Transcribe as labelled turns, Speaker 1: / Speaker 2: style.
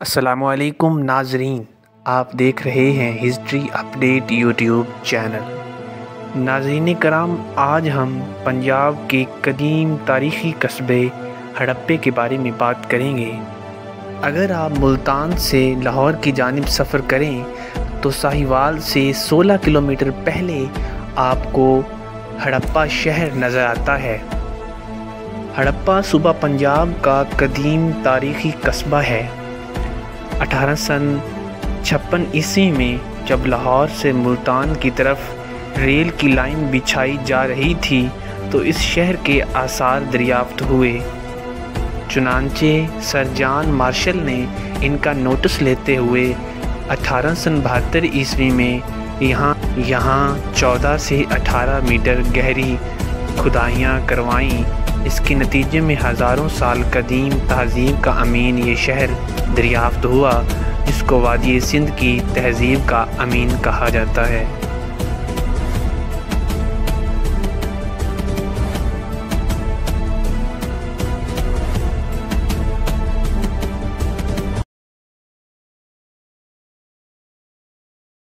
Speaker 1: अस्सलामु अलैकुम नाजरीन, आप देख रहे हैं हिस्ट्री अपडेट यूट्यूब चैनल। नाज़रीन कराम, आज हम पंजाब के कदीम तारीख़ी कस्बे हड़प्पे के बारे में बात करेंगे। अगर आप मुल्तान से लाहौर की जानिब सफ़र करें तो साहिवाल से 16 किलोमीटर पहले आपको हड़प्पा शहर नज़र आता है। हड़प्पा सूबा पंजाब का कदीम तारीख़ी कस्बा है। 1856 ईस्वी में जब लाहौर से मुल्तान की तरफ रेल की लाइन बिछाई जा रही थी तो इस शहर के आसार दरियाफ्त हुए। चुनांचे सर जॉन मार्शल ने इनका नोटिस लेते हुए 1872 ईस्वी में यहाँ 14 से 18 मीटर गहरी खुदाइयाँ करवाईं। इसके नतीजे में हज़ारों साल कदीम तहज़ीब का अमीन ये शहर दरियाफ्त हुआ, जिसको वादी सिंध की तहज़ीब का अमीन कहा जाता है।